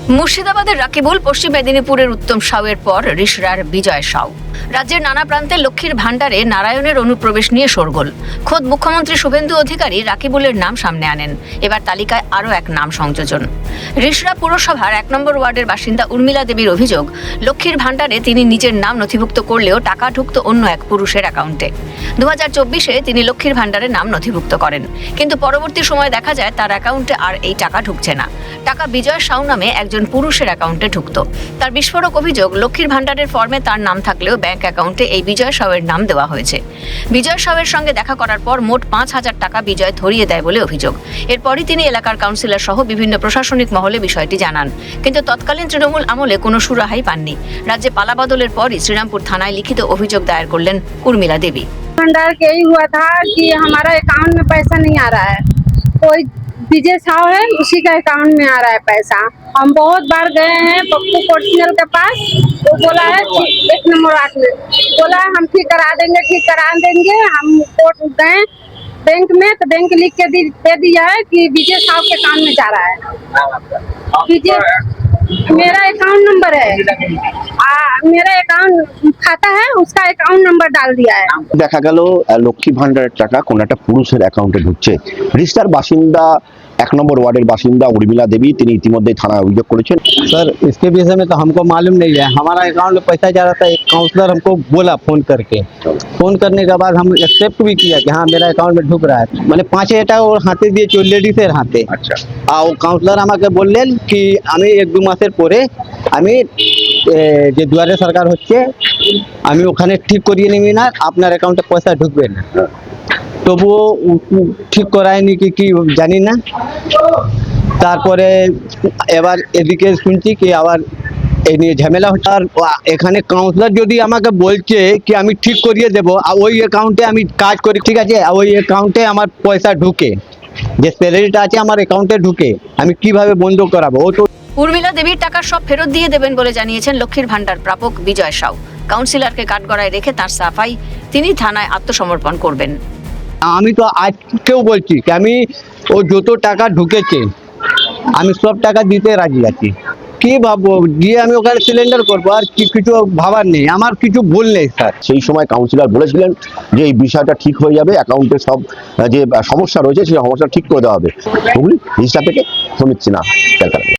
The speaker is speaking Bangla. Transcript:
মুর্শিদাবাদের রাকিবুল, পশ্চিম মেদিনীপুরের উত্তম সাউয়ের পর রিষড়ার বিজয় সাউ। রাজ্যের নানা প্রান্তে লক্ষ্মীর ভাণ্ডারে নারায়ণের অনুপ্রবেশ নিয়ে শোরগোল। খোদ মুখ্যমন্ত্রী শুভেন্দু অধিকারী রাকিবুলের নাম সামনে আনেন। এবার তালিকায় আরও এক নাম সংযোজন। রিষড়া পুরসভার 1 নম্বর ওয়ার্ডের বাসিন্দা উর্মিলা দেবীর অভিযোগ, লক্ষ্মীর ভাণ্ডারে তিনি নিজের নাম নথিভুক্ত করলেও টাকা ঢুকত অন্য এক পুরুষের অ্যাকাউন্টে। 2024-এ তিনি লক্ষ্মীর ভাণ্ডারে নাম নথিভুক্ত করেন, কিন্তু পরবর্তী সময়ে দেখা যায় তার অ্যাকাউন্টে আর এই টাকা ঢুকছে না। টাকা বিজয় সাউ নামে একজন পুরুষের অ্যাকাউন্টে ঢুকত। তার বিস্ফোরক অভিযোগ, লক্ষ্মীর ভাণ্ডারের ফর্মে তার নাম থাকলেও ব্যাংক অ্যাকাউন্টে এই বিজয় সাউয়ের নাম দেওয়া হয়েছে। বিজয় সাউয়ের সঙ্গে দেখা করার পর মোট 5,000 টাকা বিজয় ধরিয়ে দেয় বলে অভিযোগ। এরপরই তিনি এলাকার কাউন্সিলর সহ বিভিন্ন প্রশাসনিক মহলে বিষয়টি জানান, কিন্তু তৎকালীন তৃণমূল আমলে কোনো সুরাহাই পাননি। রাজ্যে পালাবদলের পরই শ্রীরামপুর থানায় লিখিত অভিযোগ দায়ের করলেন উর্মিলা দেবী। भंडार के ही हुआ था कि हमारा अकाउंट में पैसा नहीं आ रहा है, कोई विजय साव है उसी का अकाउंट में आ रहा है पैसा। हम बहुत बार गए हैं पप्पू पर्सनल के पास, वो बोला है 1 नंबर वार्ड में, बोला है हम ठीक करा देंगे। हम कोर्ट गए बैंक में तो बैंक लिख के दे दिया है कि विजय साव के अकाउंट में जा रहा है। विजय मेरा अकाउंट नंबर है, मेरा अकाउंट खाता है, उसका अकाउंट नंबर डाल दिया है। দেখা গেল লক্ষ্মী ভান্ডারের টাকা কোন একটা পুরুষের অ্যাকাউন্টে ঢুকছে। রিষড়ার বাসিন্দা 1 নম্বর ওয়ার্ডের বাসিন্দা उर्मिला देवी তিনি ইতিমধ্যে থানায় অভিযোগ করেছেন। सर इसके विषय में तो हमको मालूम नहीं है। हमारा अकाउंट में पैसा जा रहा था, एक काउंसलर हमको बोला फोन करके। फोन करने के बाद हम एक्सेप्ट भी किया कि हाँ मेरा अकाउंट में ढुक रहा है। मैंने 5,000 টাকা ওর হাতে দিয়েছি, ওই লেডিসের হাতে। আচ্ছা, আর ও কাউন্সলর আমাকে বললেন কি আমি 1-2 মাসের পরে আমি যে দুয়ারে সরকার হচ্ছে আমি ওখানে ঠিক করিয়ে নিবি না, আপনার অ্যাকাউন্টে পয়সা ঢুকবে না। তবুও ঠিক করায়নি কি জানি না। তারপরে এবার এদিকে শুনছি কি আবার এই নিয়ে ঝামেলা হচ্ছে। আর এখানে কাউন্সিলর যদি আমাকে বলছে কি আমি ঠিক করিয়ে দেবো, আর ওই অ্যাকাউন্টে আমি কাজ করি, ঠিক আছে, আর ওই অ্যাকাউন্টে আমার পয়সা ঢুকে, যে স্যালারিটা আছে আমার অ্যাকাউন্টে ঢুকে, আমি কিভাবে বন্ধ করাবো? ও তো উর্মিলা দেবীর টাকা সব ফেরত দিয়ে দেবেন বলে জানিয়েছেন লক্ষ্মীর ভাণ্ডার প্রাপক বিজয় সাউ। কাউন্সিলরকে কাঠগড়ায় রেখে তার সাফাই, তিনি থানায় আত্মসমর্পণ করবেন। আমি তো আজকেও বলছি কি আমি ও যত টাকা ঢুকেছে আমি সব টাকা দিতে রাজি আছি। কি ভাববো, দিয়ে আমি ওখানে সিলিন্ডার করবো, আর কিছু ভাবার নেই, আমার কিছু ভুল নেই স্যার। সেই সময় কাউন্সিলর বলেছিলেন যে এই বিষয়টা ঠিক হয়ে যাবে, অ্যাকাউন্টে সব যে সমস্যা রয়েছে সেই সমস্যা ঠিক করে দেওয়া হবে। হুগলি রিষড়া থেকে সুমিত সিনহা, ক্যালকাটা।